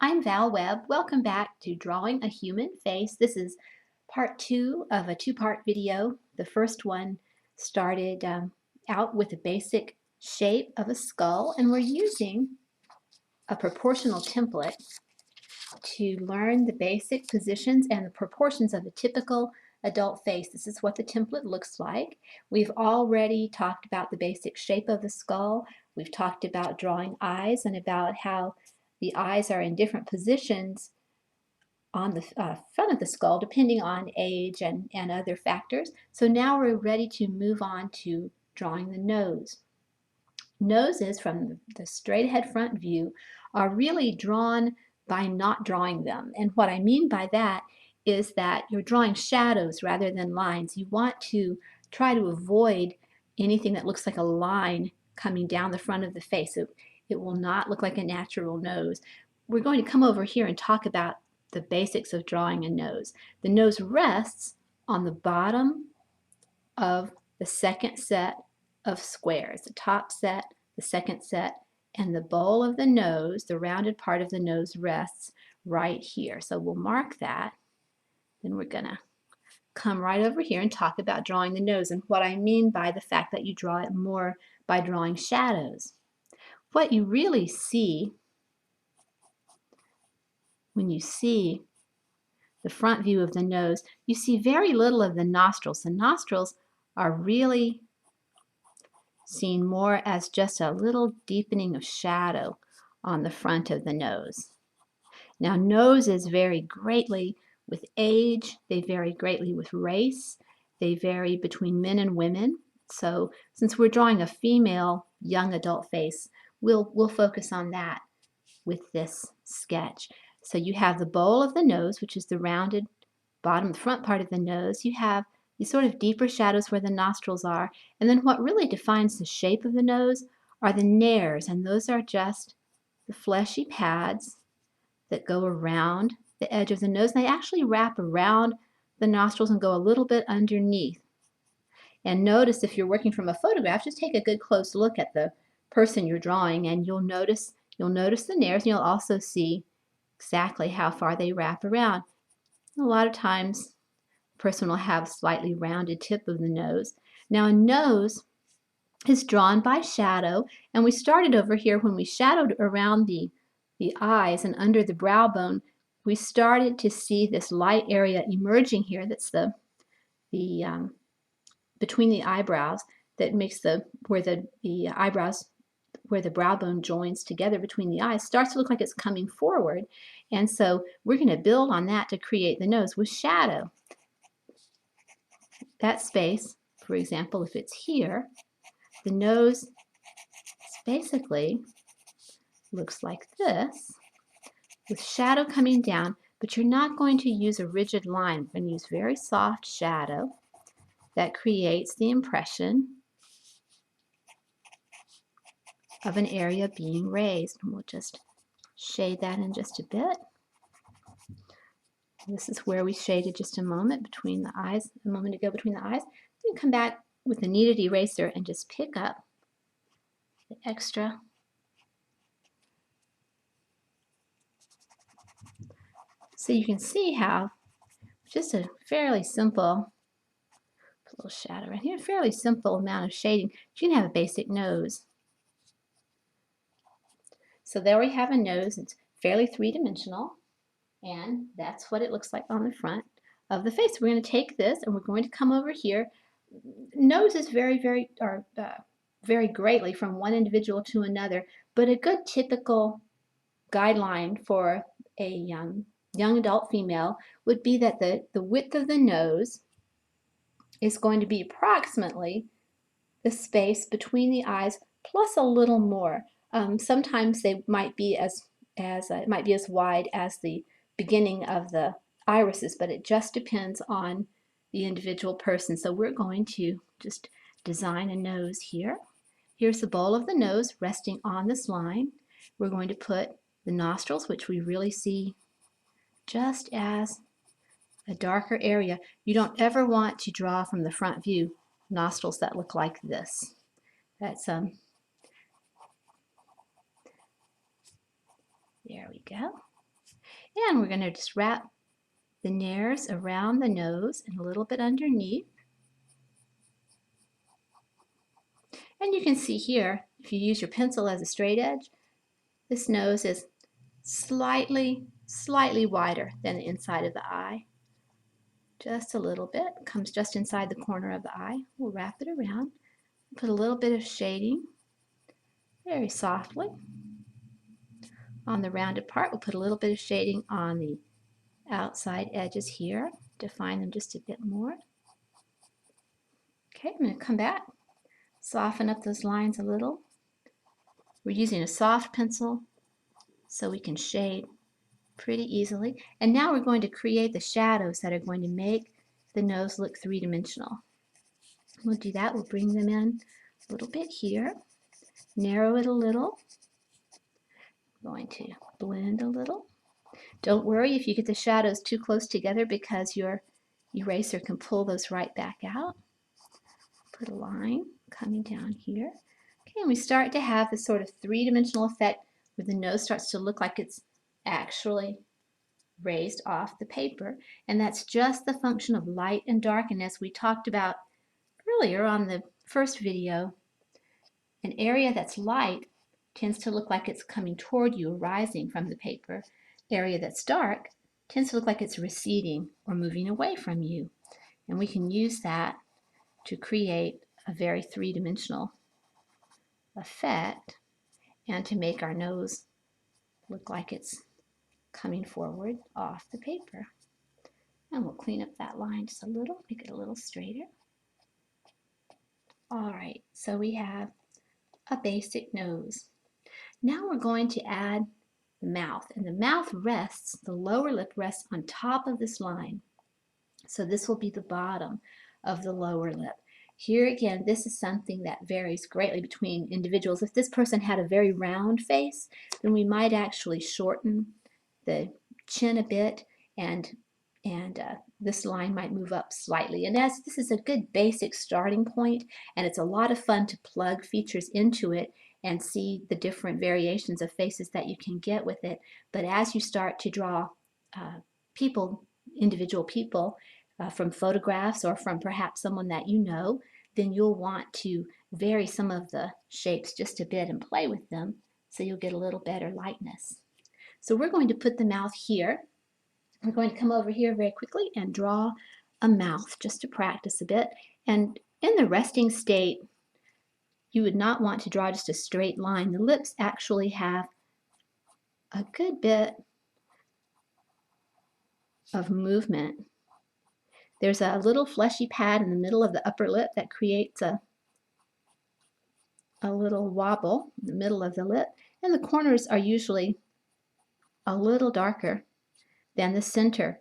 I'm Val Webb. Welcome back to Drawing a Human Face. This is part two of a two-part video. The first one started out with a basic shape of a skull, and we're using a proportional template to learn the basic positions and the proportions of a typical adult face. This is what the template looks like. We've already talked about the basic shape of the skull. We've talked about drawing eyes and about how the eyes are in different positions on the front of the skull depending on age and other factors. So now we're ready to move on to drawing the nose. Noses from the straight ahead front view are really drawn by not drawing them. And what I mean by that is that you're drawing shadows rather than lines. You want to try to avoid anything that looks like a line coming down the front of the face. It will not look like a natural nose. We're going to come over here and talk about the basics of drawing a nose. The nose rests on the bottom of the second set of squares, the top set, the second set, and the bowl of the nose, the rounded part of the nose, rests right here. So we'll mark that. Then we're going to come right over here and talk about drawing the nose and what I mean by the fact that you draw it more by drawing shadows. What you really see when you see the front view of the nose, you see very little of the nostrils. The nostrils are really seen more as just a little deepening of shadow on the front of the nose. Now, noses vary greatly with age, they vary greatly with race, they vary between men and women. So since we're drawing a female young adult face, we'll focus on that with this sketch. So you have the bowl of the nose, which is the rounded bottom, the front part of the nose. You have these sort of deeper shadows where the nostrils are. And then what really defines the shape of the nose are the nares, and those are just the fleshy pads that go around the edge of the nose. And they actually wrap around the nostrils and go a little bit underneath. And notice if you're working from a photograph, just take a good close look at the person you're drawing and you'll notice the nares, and you'll also see exactly how far they wrap around. A lot of times the person will have a slightly rounded tip of the nose. Now a nose is drawn by shadow, and we started over here when we shadowed around the eyes and under the brow bone. We started to see this light area emerging here that's the between the eyebrows that makes where the eyebrows, where the brow bone joins together between the eyes, starts to look like it's coming forward. And so we're going to build on that to create the nose with shadow. That space, for example, if it's here, the nose basically looks like this with shadow coming down, but you're not going to use a rigid line. We're going to use very soft shadow that creates the impression of an area being raised. And we'll just shade that in just a bit. This is where we shaded just a moment between the eyes, a moment ago between the eyes. Then come back with a kneaded eraser and just pick up the extra. So you can see how just a fairly simple, put a little shadow right here, fairly simple amount of shading, you can have a basic nose. So there we have a nose. It's fairly three-dimensional, and that's what it looks like on the front of the face. We're going to take this and we're going to come over here. Noses vary vary greatly from one individual to another, but a good typical guideline for a young adult female would be that the width of the nose is going to be approximately the space between the eyes plus a little more. Sometimes they might be it might be as wide as the beginning of the irises, but it just depends on the individual person. So we're going to just design a nose here. Here's the bowl of the nose resting on this line. We're going to put the nostrils, which we really see just as a darker area. You don't ever want to draw from the front view nostrils that look like this. That's there we go. And we're going to just wrap the nares around the nose and a little bit underneath. And you can see here, if you use your pencil as a straight edge, this nose is slightly wider than the inside of the eye. Just a little bit, comes just inside the corner of the eye. We'll wrap it around, put a little bit of shading very softly. On the rounded part, we'll put a little bit of shading on the outside edges here, define them just a bit more. Okay, I'm going to come back, soften up those lines a little. We're using a soft pencil so we can shade pretty easily. And now we're going to create the shadows that are going to make the nose look three-dimensional. We'll do that. We'll bring them in a little bit here, narrow it a little. I'm going to blend a little. Don't worry if you get the shadows too close together because your eraser can pull those right back out. Put a line coming down here. Okay, and we start to have this sort of three-dimensional effect where the nose starts to look like it's actually raised off the paper. And that's just the function of light and dark. And as we talked about earlier on the first video, an area that's light tends to look like it's coming toward you or rising from the paper. Area that's dark tends to look like it's receding or moving away from you. And we can use that to create a very three-dimensional effect and to make our nose look like it's coming forward off the paper. And we'll clean up that line just a little, make it a little straighter. All right, so we have a basic nose. Now we're going to add the mouth, and the mouth rests, the lower lip rests on top of this line. So this will be the bottom of the lower lip. Here again, this is something that varies greatly between individuals. If this person had a very round face, then we might actually shorten the chin a bit, and this line might move up slightly. And as this is a good basic starting point, and it's a lot of fun to plug features into it and see the different variations of faces that you can get with it. But as you start to draw individual people, from photographs or from perhaps someone that you know, then you'll want to vary some of the shapes just a bit and play with them so you'll get a little better likeness. So we're going to put the mouth here. We're going to come over here very quickly and draw a mouth just to practice a bit. And in the resting state, you would not want to draw just a straight line. The lips actually have a good bit of movement. There's a little fleshy pad in the middle of the upper lip that creates a little wobble in the middle of the lip, and the corners are usually a little darker than the center.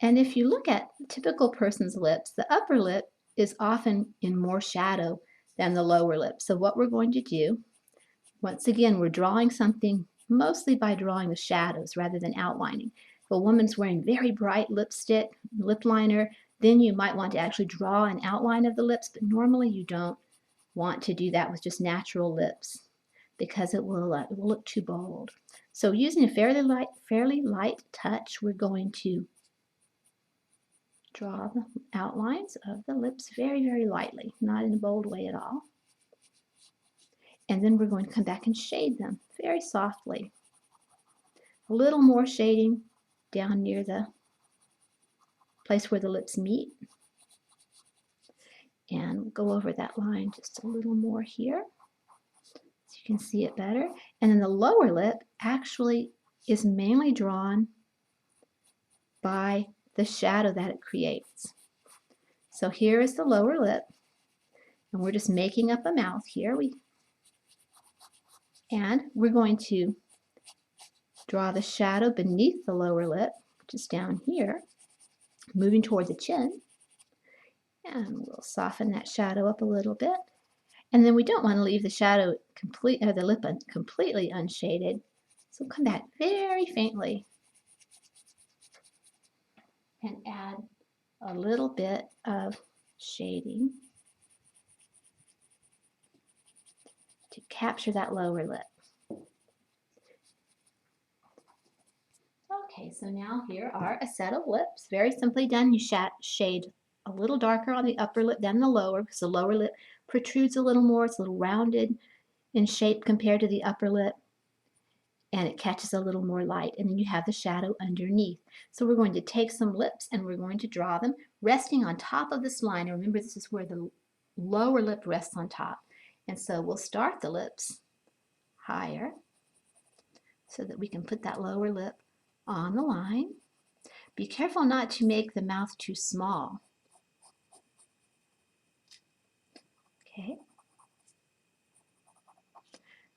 And if you look at a typical person's lips, the upper lip is often in more shadow than the lower lip. So what we're going to do, once again, we're drawing something mostly by drawing the shadows rather than outlining. If a woman's wearing very bright lipstick, lip liner, then you might want to actually draw an outline of the lips, but normally you don't want to do that with just natural lips because it will look too bold. So using a fairly light touch, we're going to draw the outlines of the lips very, very lightly, not in a bold way at all. And then we're going to come back and shade them very softly. A little more shading down near the place where the lips meet. And go over that line just a little more here so you can see it better. And then the lower lip actually is mainly drawn by the shadow that it creates. So here is the lower lip, and we're just making up a mouth here. And we're going to draw the shadow beneath the lower lip, which is down here, moving toward the chin. And we'll soften that shadow up a little bit. And then we don't want to leave the lip completely unshaded. So come back very faintly and add a little bit of shading to capture that lower lip. Okay, so now here are a set of lips. Very simply done. You shade a little darker on the upper lip than the lower because the lower lip protrudes a little more. It's a little rounded in shape compared to the upper lip, and it catches a little more light. And then you have the shadow underneath. So we're going to take some lips and we're going to draw them resting on top of this line. And remember, this is where the lower lip rests on top. And so we'll start the lips higher so that we can put that lower lip on the line. Be careful not to make the mouth too small. Okay.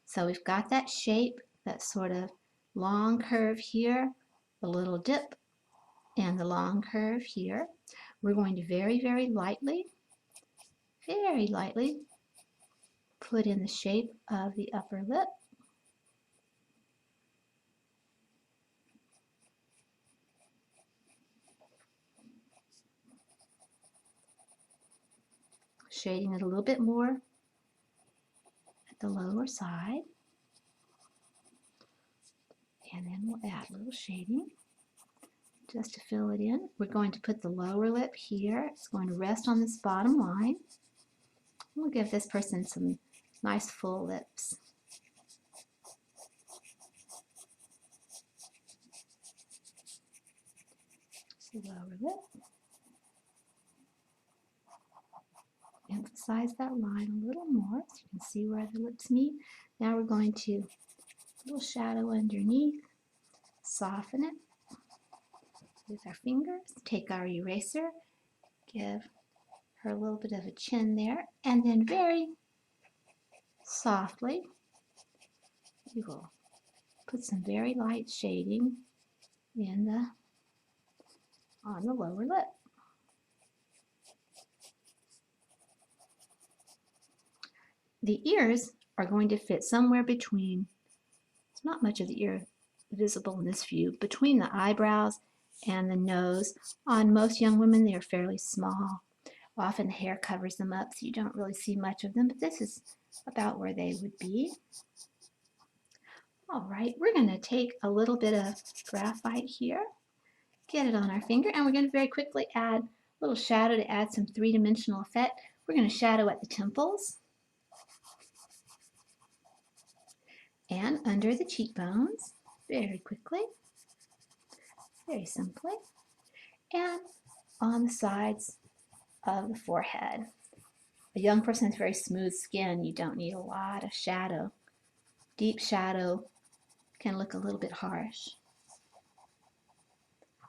So we've got that shape, that sort of long curve here, the little dip, and the long curve here. We're going to very, very lightly put in the shape of the upper lip. Shading it a little bit more at the lower side. And then we'll add a little shading just to fill it in. We're going to put the lower lip here. It's going to rest on this bottom line. We'll give this person some nice full lips. Lower lip. Emphasize that line a little more so you can see where the lips meet. Now we're going to a little shadow underneath, soften it with our fingers. Take our eraser, give her a little bit of a chin there, and then very softly we will put some very light shading on the lower lip. The ears are going to fit somewhere between, there's not much of the ear visible in this view, between the eyebrows and the nose. On most young women, they are fairly small. Often the hair covers them up, so you don't really see much of them, but this is about where they would be. All right, we're going to take a little bit of graphite here, get it on our finger, and we're going to very quickly add a little shadow to add some three-dimensional effect. We're going to shadow at the temples and under the cheekbones very quickly, very simply, and on the sides of the forehead. A young person has very smooth skin. You don't need a lot of shadow. Deep shadow can look a little bit harsh.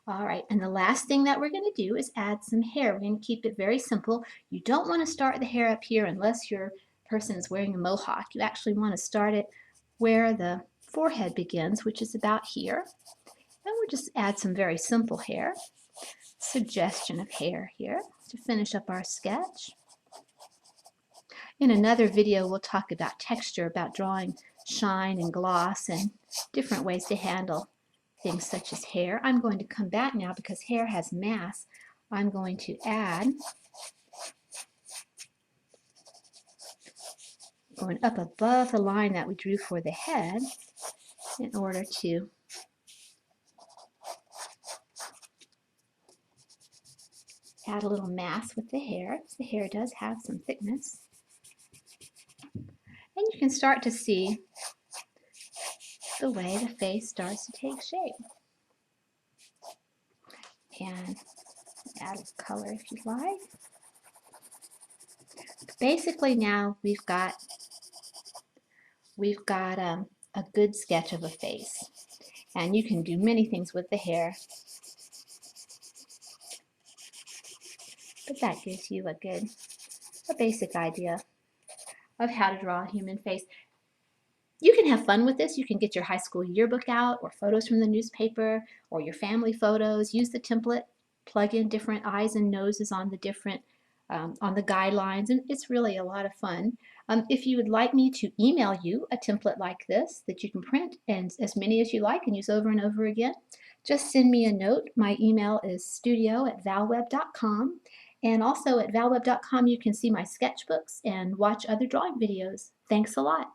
All right, and the last thing that we're going to do is add some hair. We're going to keep it very simple. You don't want to start the hair up here unless your person is wearing a mohawk. You actually want to start it where the forehead begins, which is about here. And we'll just add some very simple hair. Suggestion of hair here to finish up our sketch. In another video, we'll talk about texture, about drawing shine and gloss and different ways to handle things such as hair. I'm going to come back now because hair has mass. I'm going to add, going up above the line that we drew for the head in order to add a little mass with the hair. The hair does have some thickness. And you can start to see the way the face starts to take shape. And add a color if you like. Basically now we've got a good sketch of a face. And you can do many things with the hair. But that gives you a basic idea of how to draw a human face. You can have fun with this. You can get your high school yearbook out or photos from the newspaper or your family photos. Use the template, plug in different eyes and noses on the different on the guidelines, and it's really a lot of fun. If you would like me to email you a template like this that you can print and as many as you like and use over and over again, just send me a note. My email is studio@valwebb.com, and also at valwebb.com you can see my sketchbooks and watch other drawing videos. Thanks a lot.